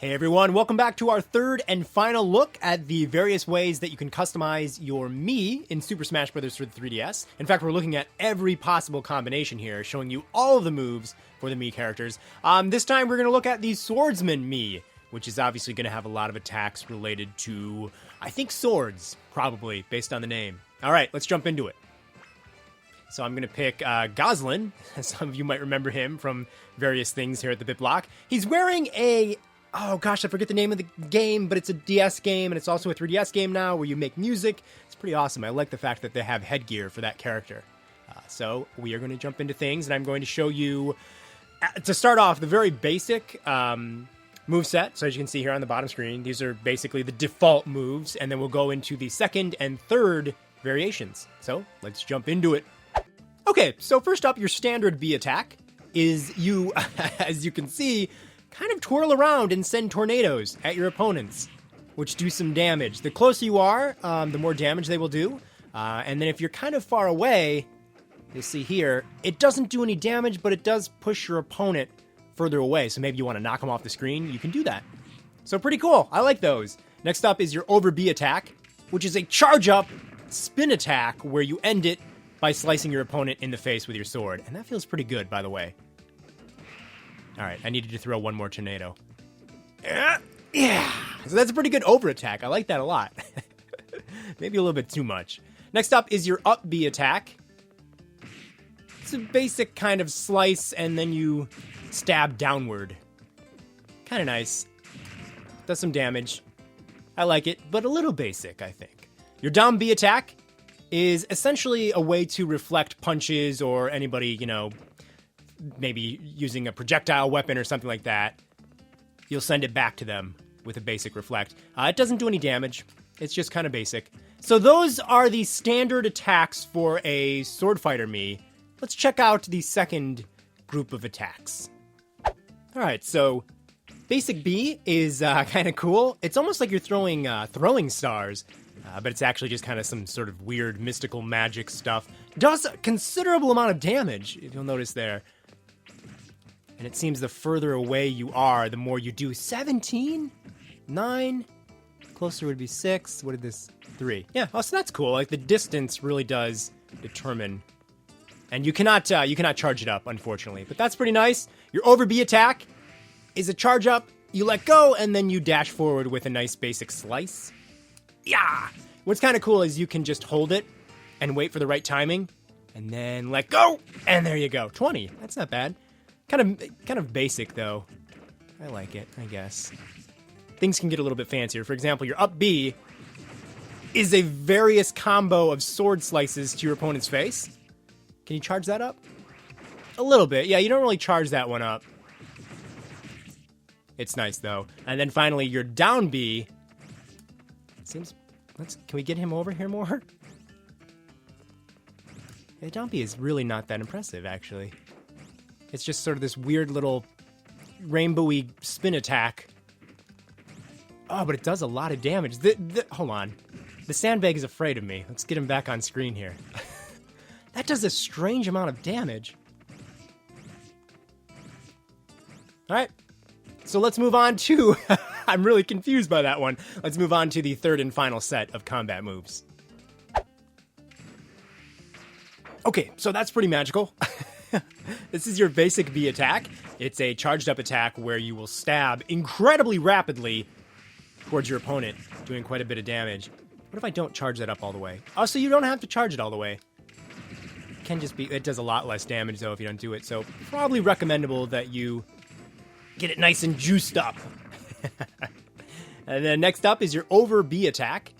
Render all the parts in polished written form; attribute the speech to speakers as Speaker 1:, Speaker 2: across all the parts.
Speaker 1: Hey everyone, welcome back to our third and final look at the various ways that you can customize your Mii in Super Smash Bros. For the 3DS. In fact, we're looking at every possible combination here, showing you all of the moves for the Mii characters. This time we're going to look at the Swordsman Mii, which is obviously going to have a lot of attacks related to, I think, swords, probably, based on the name. Alright, let's jump into it. So I'm going to pick Goslin. Some of you might remember him from various things here at the BitBlock. He's wearing a... Oh gosh, I forget the name of the game, but it's a DS game, and it's also a 3DS game now where you make music. It's pretty awesome. I like the fact that they have headgear for that character. So we are going to jump into things, and I'm going to show you, to start off, the very basic moveset. So as you can see here on the bottom screen, these are basically the default moves, and then we'll go into the second and third variations. So let's jump into it. Okay, so first up, your standard B attack is you, as you can see, kind of twirl around and send tornadoes at your opponents, which do some damage. The closer you are, the more damage they will do. And then if you're kind of far away, you'll see here, it doesn't do any damage, but it does push your opponent further away. So maybe you want to knock them off the screen, you can do that. So pretty cool. I like those. Next up is your over B attack, which is a charge up spin attack where you end it by slicing your opponent in the face with your sword. And that feels pretty good, by the way. Alright, I needed to throw one more tornado. Yeah! So that's a pretty good over attack. I like that a lot. Maybe a little bit too much. Next up is your up B attack. It's a basic kind of slice, and then you stab downward. Kind of nice. Does some damage. I like it, but a little basic, I think. Your down B attack is essentially a way to reflect punches or anybody, you know, maybe using a projectile weapon or something like that. You'll send it back to them with a basic reflect. It doesn't do any damage. It's just kind of basic. So those are the standard attacks for a Swordfighter Mii. Let's check out the second group of attacks. Alright, so basic B is kind of cool. It's almost like you're throwing stars, but it's actually just kind of some sort of weird mystical magic stuff. Does a considerable amount of damage, if you'll notice there. And it seems the further away you are, the more you do. 17? 9? Closer would be 6. What did this? 3. Yeah, oh, so that's cool. Like, the distance really does determine. And you cannot charge it up, unfortunately. But that's pretty nice. Your over B attack is a charge up. You let go, and then you dash forward with a nice basic slice. Yeah! What's kind of cool is you can just hold it and wait for the right timing. And then let go! And there you go. 20. That's not bad. Kind of basic, though. I like it, I guess. Things can get a little bit fancier. For example, your up B is a various combo of sword slices to your opponent's face. Can you charge that up? A little bit. Yeah, you don't really charge that one up. It's nice, though. And then finally, your down B. Can we get him over here more? Yeah, down B is really not that impressive, actually. It's just sort of this weird little rainbowy spin attack. Oh, but it does a lot of damage. Hold on. The sandbag is afraid of me. Let's get him back on screen here. That does a strange amount of damage. Alright. So let's move on to... I'm really confused by that one. Let's move on to the third and final set of combat moves. Okay, so that's pretty magical. This is your basic B attack. It's a charged up attack where you will stab incredibly rapidly towards your opponent, doing quite a bit of damage. What if I don't charge that up all the way? Oh, so you don't have to charge it all the way. It can just be, it does a lot less damage though if you don't do it, so probably recommendable that you get it nice and juiced up. And then next up is your over B attack,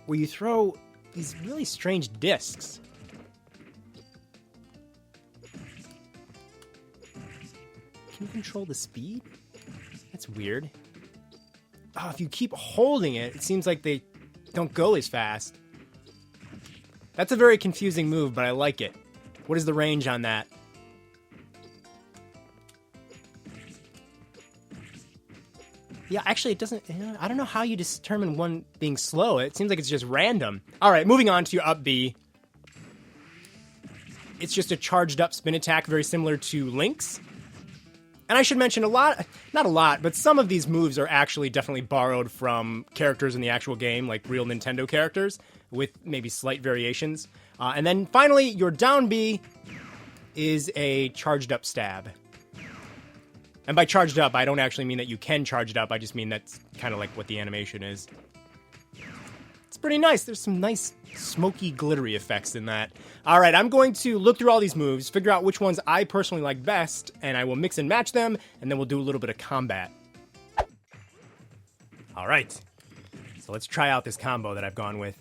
Speaker 1: where you throw these really strange discs. Can you control the speed? That's weird. Oh, if you keep holding it, it seems like they don't go as fast. That's a very confusing move, but I like it. What is the range on that? Yeah, actually, it doesn't... I don't know how you determine one being slow. It seems like it's just random. All right, moving on to your up B. It's just a charged up spin attack, very similar to Link's. And I should mention not a lot, but some of these moves are actually definitely borrowed from characters in the actual game, like real Nintendo characters, with maybe slight variations. And then finally, your down B is a charged up stab. And by charged up, I don't actually mean that you can charge it up, I just mean that's kind of like what the animation is. It's pretty nice. There's some nice smoky, glittery effects in that. All right, I'm going to look through all these moves, figure out which ones I personally like best, and I will mix and match them, and then we'll do a little bit of combat. All right, so let's try out this combo that I've gone with.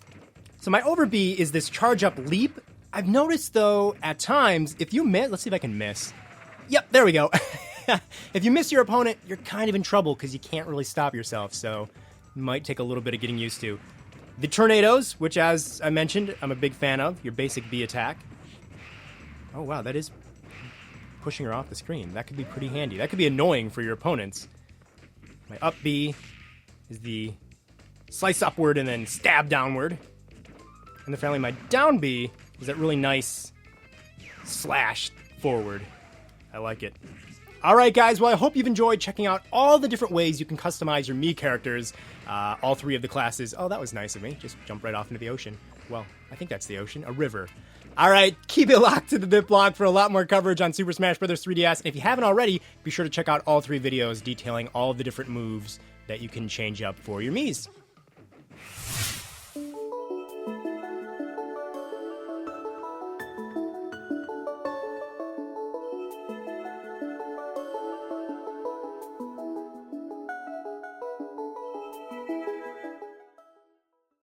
Speaker 1: So my over B is this charge up leap. I've noticed, though, at times, if you miss, let's see if I can miss. Yep, there we go. If you miss your opponent, you're kind of in trouble because you can't really stop yourself, so it might take a little bit of getting used to. The tornadoes, which, as I mentioned, I'm a big fan of, your basic B attack. Oh, wow, that is pushing her off the screen. That could be pretty handy. That could be annoying for your opponents. My up B is the slice upward and then stab downward. And then finally, my down B is that really nice slash forward. I like it. All right, guys. Well, I hope you've enjoyed checking out all the different ways you can customize your Mii characters. All three of the classes. Oh, that was nice of me. Just jump right off into the ocean. Well, I think that's the ocean. A river. All right. Keep it locked to the Bit Blog for a lot more coverage on Super Smash Bros. 3DS. And if you haven't already, be sure to check out all three videos detailing all of the different moves that you can change up for your Miis.